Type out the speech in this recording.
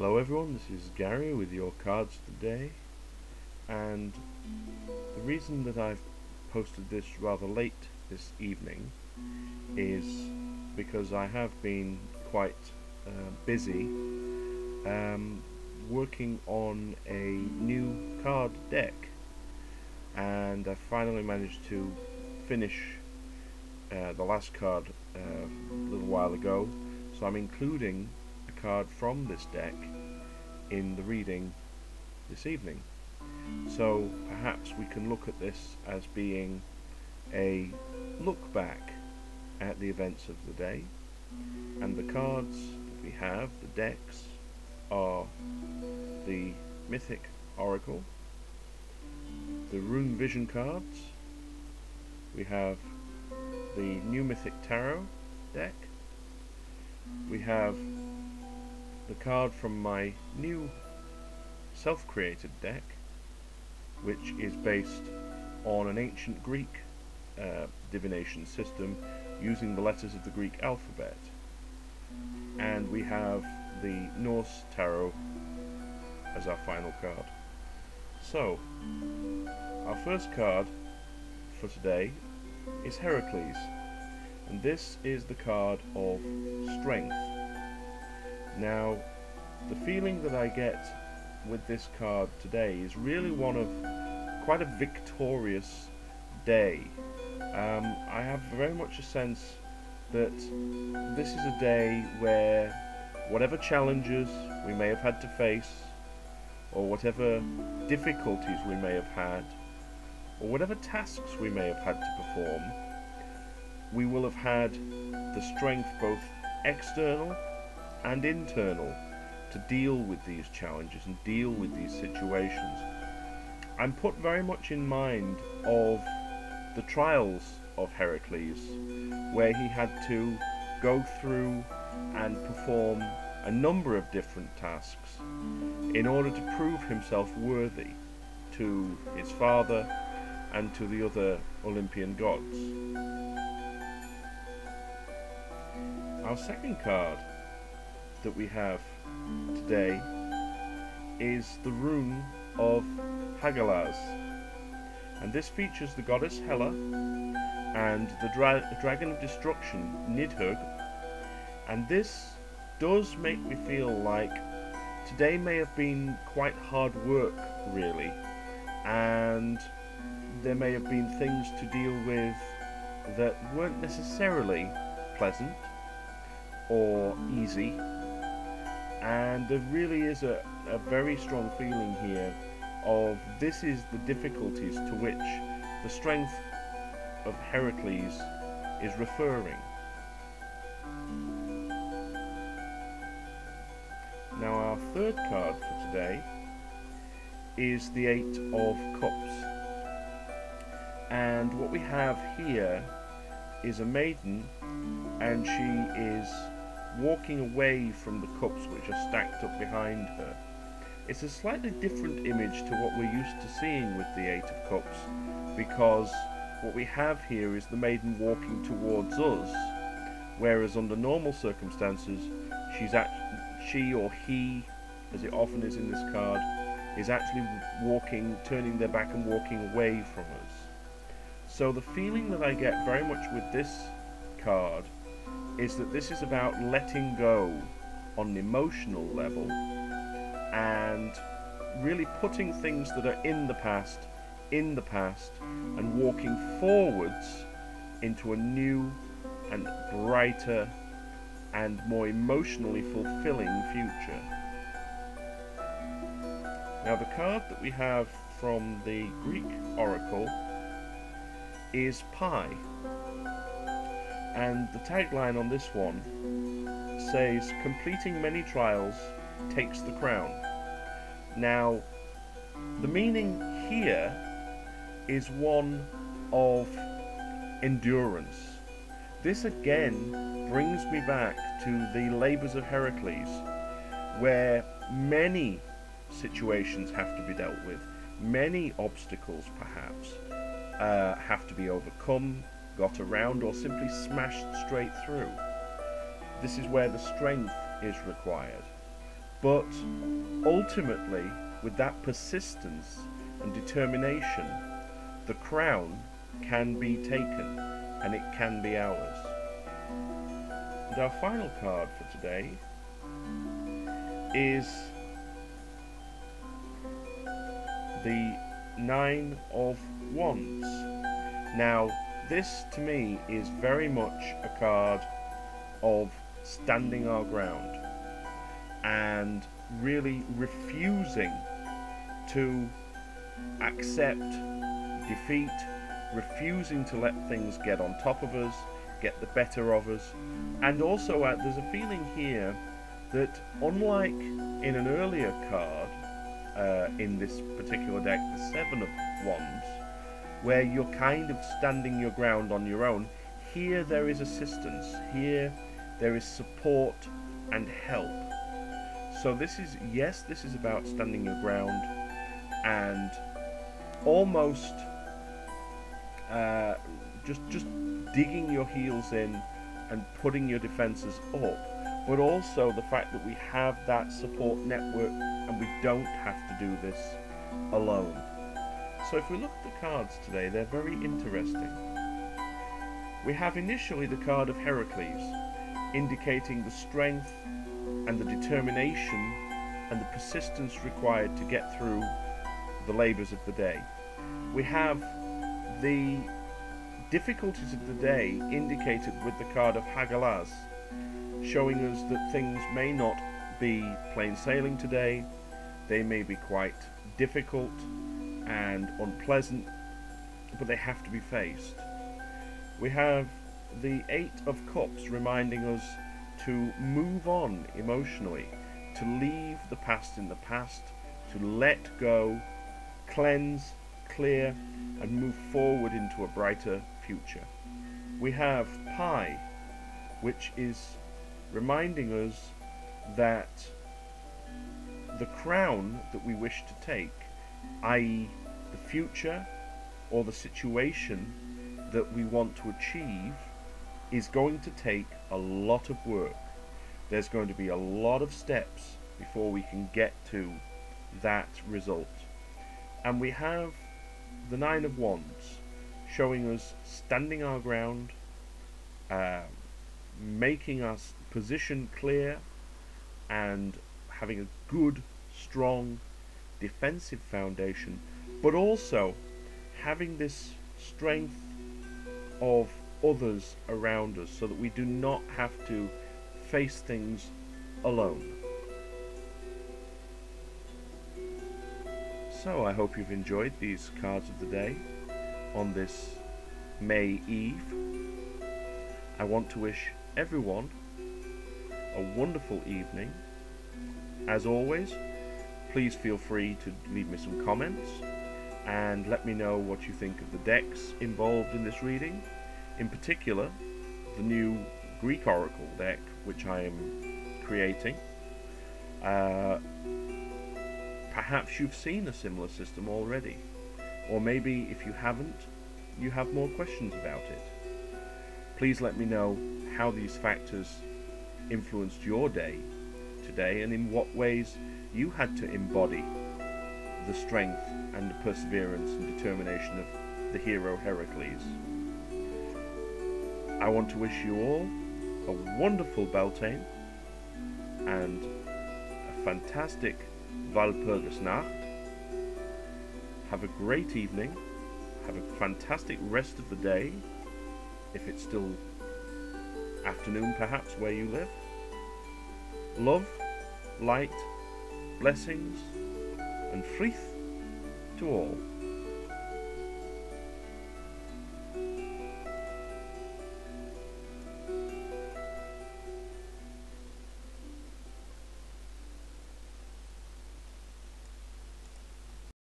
Hello everyone, this is Gary with your cards today, and the reason that I've posted this rather late this evening is because I have been quite busy working on a new card deck, and I finally managed to finish the last card a little while ago, so I'm including a card from this deck in the reading this evening. So perhaps we can look at this as being a look back at the events of the day, and the cards that we have, the decks, are the Mythic Oracle, the Rune Vision cards, we have the New Mythic Tarot deck, we have the card from my new self-created deck, which is based on an ancient Greek divination system using the letters of the Greek alphabet, and we have the Norse Tarot as our final card. So, our first card for today is Heracles, and this is the card of strength. Now, the feeling that I get with this card today is really one of quite a victorious day. I have very much a sense that this is a day where whatever challenges we may have had to face, or whatever difficulties we may have had, or whatever tasks we may have had to perform, we will have had the strength, both external and internal, to deal with these challenges and deal with these situations. I'm put very much in mind of the trials of Heracles, where he had to go through and perform a number of different tasks in order to prove himself worthy to his father and to the other Olympian gods. Our second card that we have today is the Rune of Hagalaz, and this features the goddess Hela and the dragon of destruction Nidhugg, and this does make me feel like today may have been quite hard work, really, and there may have been things to deal with that weren't necessarily pleasant or easy, and there really is a very strong feeling here of this is the difficulties to which the strength of Heracles is referring. Now, our third card for today is the Eight of Cups, and what we have here is a maiden, and she is walking away from the cups which are stacked up behind her. It's a slightly different image to what we're used to seeing with the Eight of Cups, because what we have here is the maiden walking towards us, whereas under normal circumstances she or he, as it often is in this card, is actually turning their back and walking away from us. So the feeling that I get very much with this card is that this is about letting go on an emotional level and really putting things that are in the past and walking forwards into a new and brighter and more emotionally fulfilling future. Now, the card that we have from the Greek Oracle is Pi, and the tagline on this one says, "Completing many trials takes the crown." Now, the meaning here is one of endurance. This again brings me back to the labours of Heracles, where many situations have to be dealt with, many obstacles perhaps have to be overcome, got around, or simply smashed straight through. This is where the strength is required. But ultimately, with that persistence and determination, the crown can be taken and it can be ours. And our final card for today is the Nine of Wands. Now, this to me is very much a card of standing our ground and really refusing to accept defeat, refusing to let things get on top of us, get the better of us. And also there's a feeling here that, unlike in an earlier card in this particular deck, the Seven of Wands, where you're kind of standing your ground on your own, here there is assistance, here there is support and help. So this is, yes, this is about standing your ground and almost just digging your heels in and putting your defenses up, but also the fact that we have that support network and we don't have to do this alone. So if we look at the cards today, they're very interesting. We have initially the card of Heracles, indicating the strength and the determination and the persistence required to get through the labours of the day. We have the difficulties of the day indicated with the card of Hagalaz, showing us that things may not be plain sailing today, they may be quite difficult and unpleasant, but they have to be faced. We have the Eight of Cups reminding us to move on emotionally, to leave the past in the past, to let go, cleanse, clear, and move forward into a brighter future. We have Pi, which is reminding us that the crown that we wish to take, i.e. the future or the situation that we want to achieve, is going to take a lot of work. There's going to be a lot of steps before we can get to that result. And we have the Nine of Wands, showing us standing our ground, making us position clear and having a good, strong, defensive foundation, but also having this strength of others around us so that we do not have to face things alone. So I hope you've enjoyed these cards of the day on this May Eve. I want to wish everyone a wonderful evening. As always, please feel free to leave me some comments and let me know what you think of the decks involved in this reading. In particular, the new Greek Oracle deck, which I am creating. Perhaps you've seen a similar system already, or maybe if you haven't, you have more questions about it. Please let me know how these factors influenced your day today and in what ways you had to embody the strength and the perseverance and determination of the hero Heracles. I want to wish you all a wonderful Beltane and a fantastic Walpurgisnacht. Have a great evening. Have a fantastic rest of the day, if it's still afternoon perhaps where you live. Love, light, blessings and frith to all.